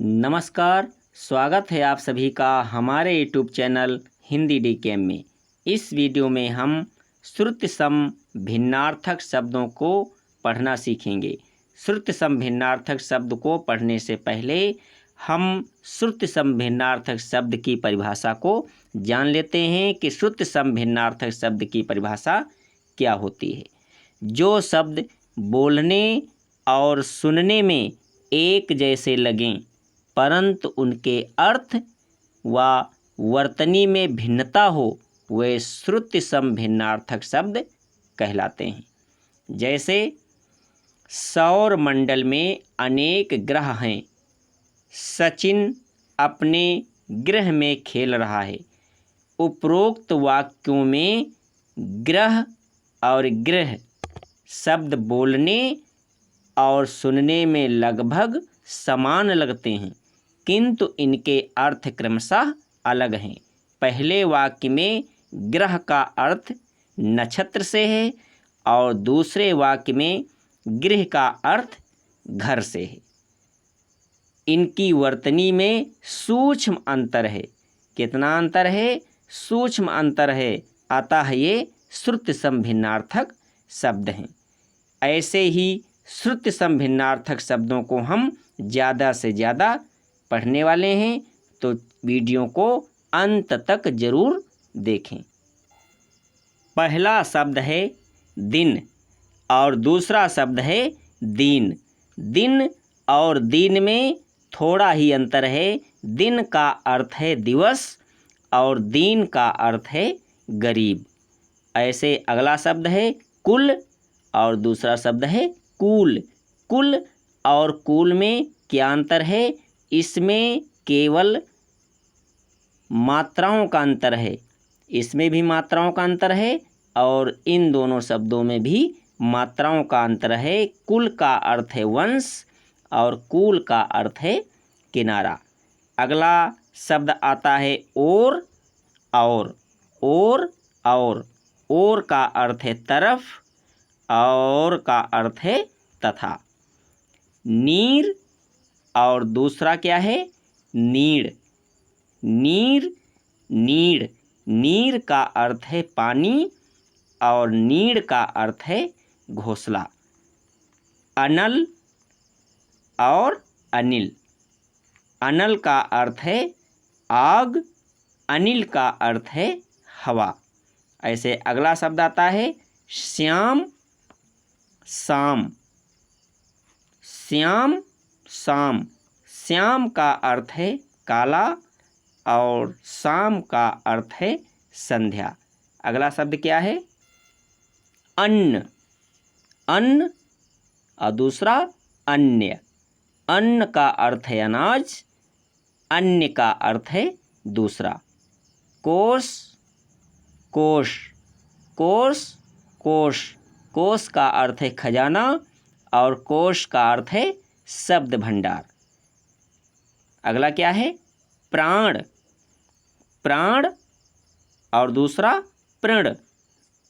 नमस्कार, स्वागत है आप सभी का हमारे यूट्यूब चैनल हिंदी डीकेएम में। इस वीडियो में हम श्रुति सम भिन्नार्थक शब्दों को पढ़ना सीखेंगे। श्रुति सम भिन्नार्थक शब्द को पढ़ने से पहले हम श्रुति सम भिन्नार्थक शब्द की परिभाषा को जान लेते हैं कि श्रुति सम भिन्नार्थक शब्द की परिभाषा क्या होती है। जो शब्द बोलने और सुनने में एक जैसे लगें परंतु उनके अर्थ व वर्तनी में भिन्नता हो, वे श्रुति सम भिन्नार्थक शब्द कहलाते हैं। जैसे सौर मंडल में अनेक ग्रह हैं, सचिन अपने गृह में खेल रहा है। उपरोक्त वाक्यों में ग्रह और गृह शब्द बोलने और सुनने में लगभग समान लगते हैं, किंतु इनके अर्थ क्रमशः अलग हैं। पहले वाक्य में ग्रह का अर्थ नक्षत्र से है और दूसरे वाक्य में गृह का अर्थ घर से है। इनकी वर्तनी में सूक्ष्म अंतर है। कितना अंतर है? सूक्ष्म अंतर है। अतः ये श्रुति सम भिन्नार्थक शब्द हैं। ऐसे ही श्रुति सम भिन्नार्थक शब्दों को हम ज़्यादा से ज़्यादा पढ़ने वाले हैं, तो वीडियो को अंत तक ज़रूर देखें। पहला शब्द है दिन और दूसरा शब्द है दीन। दिन और दीन में थोड़ा ही अंतर है। दिन का अर्थ है दिवस और दीन का अर्थ है गरीब। ऐसे अगला शब्द है कुल और दूसरा शब्द है कूल। कुल और कूल में क्या अंतर है? इसमें केवल मात्राओं का अंतर है। इसमें भी मात्राओं का अंतर है और इन दोनों शब्दों में भी मात्राओं का अंतर है। कुल का अर्थ है वंश और कूल का अर्थ है किनारा। अगला शब्द आता है और। और का अर्थ है तरफ और का अर्थ है तथा। नीर और दूसरा क्या है? नीड़। नीर का अर्थ है पानी और नीड़ का अर्थ है घोंसला। अनल और अनिल। अनल का अर्थ है आग, अनिल का अर्थ है हवा। ऐसे अगला शब्द आता है श्याम शाम। श्याम का अर्थ है काला और शाम का अर्थ है संध्या। अगला शब्द क्या है? अन्न और दूसरा अन्य। अन्न का अर्थ है अनाज, अन्य का अर्थ है दूसरा। कोश का अर्थ है खजाना और कोश का अर्थ है शब्द भंडार। अगला क्या है? प्राण और दूसरा प्रण।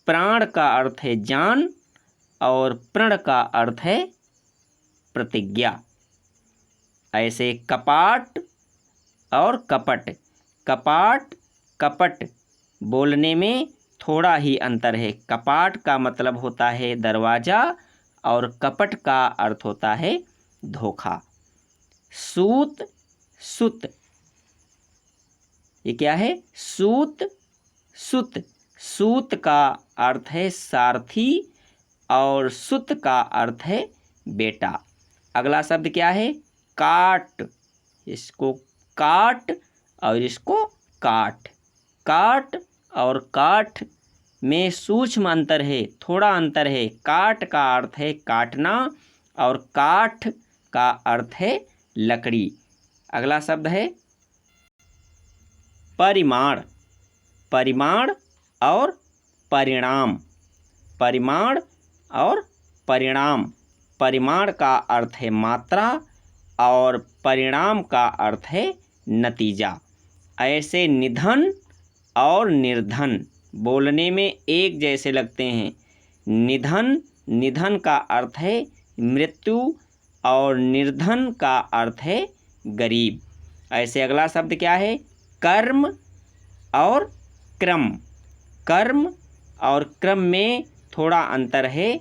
प्राण का अर्थ है जान और प्रण का अर्थ है प्रतिज्ञा। ऐसे कपाट और कपट। कपट बोलने में थोड़ा ही अंतर है। कपाट का मतलब होता है दरवाज़ा और कपट का अर्थ होता है धोखा। सूत ये क्या है? सूत का अर्थ है सारथी और सुत का अर्थ है बेटा। अगला शब्द क्या है? काट। इसको काट और इसको काट। काट और काठ में सूक्ष्म अंतर है, थोड़ा अंतर है। काट का अर्थ है काटना और काठ का अर्थ है लकड़ी। अगला शब्द है परिमाण और परिणाम। परिमाण का अर्थ है मात्रा और परिणाम का अर्थ है नतीजा। ऐसे निधन और निर्धन बोलने में एक जैसे लगते हैं। निधन का अर्थ है मृत्यु और निर्धन का अर्थ है गरीब। ऐसे अगला शब्द क्या है? कर्म और क्रम। कर्म और क्रम में थोड़ा अंतर है।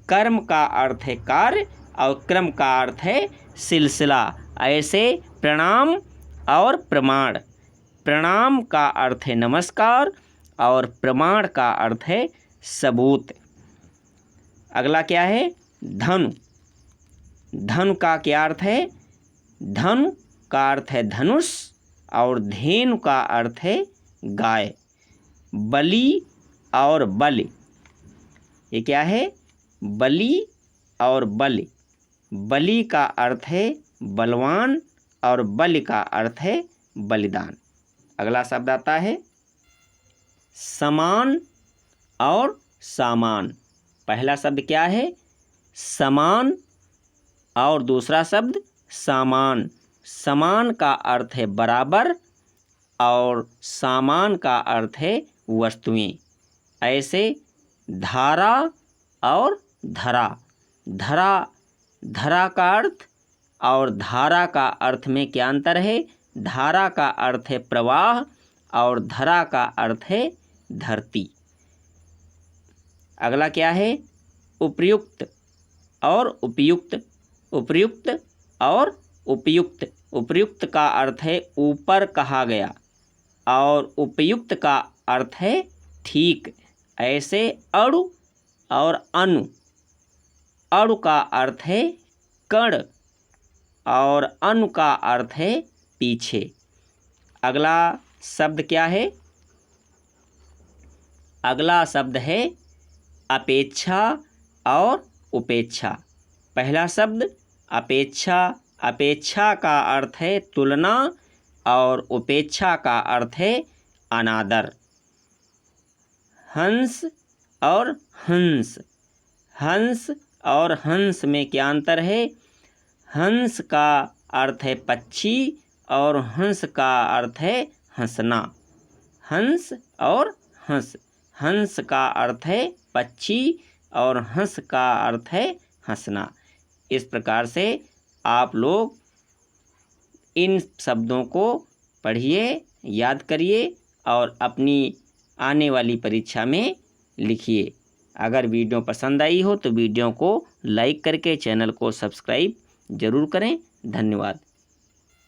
कर्म का अर्थ है कार्य और क्रम का अर्थ है सिलसिला। ऐसे प्रणाम और प्रमाण। प्रणाम का अर्थ है नमस्कार और प्रमाण का अर्थ है सबूत। अगला क्या है? धनु। धनु का क्या अर्थ है? धनु का अर्थ है धनुष और धेनु का अर्थ है गाय। बलि और बल, ये क्या है? बलि और बल। बलि का अर्थ है बलवान और बलि का अर्थ है बलिदान। अगला शब्द आता है समान और सामान। पहला शब्द क्या है? समान और दूसरा शब्द सामान। समान का अर्थ है बराबर और सामान का अर्थ है वस्तुएं। ऐसे धारा और धरा। धरा, धरा का अर्थ और धारा का अर्थ में क्या अंतर है? धारा का अर्थ है प्रवाह और धरा का अर्थ है धरती। अगला क्या है? उपयुक्त और उपयुक्त। उपयुक्त और उपयुक्त। उपयुक्त का अर्थ है ऊपर कहा गया और उपयुक्त का अर्थ है ठीक। ऐसे अणु और अनु। अणु का अर्थ है कण और अनु का अर्थ है पीछे। अगला शब्द क्या है? अगला शब्द है अपेक्षा और उपेक्षा। पहला शब्द अपेक्षा। अपेक्षा का अर्थ है तुलना और उपेक्षा का अर्थ है अनादर। हंस और हंस। हंस और हंस में क्या अंतर है? हंस का अर्थ है पक्षी और हंस का अर्थ है हंसना। हंस और हंस। हंस का अर्थ है पक्षी और हंस का अर्थ है हंसना। इस प्रकार से आप लोग इन शब्दों को पढ़िए, याद करिए और अपनी आने वाली परीक्षा में लिखिए। अगर वीडियो पसंद आई हो तो वीडियो को लाइक करके चैनल को सब्सक्राइब ज़रूर करें। धन्यवाद।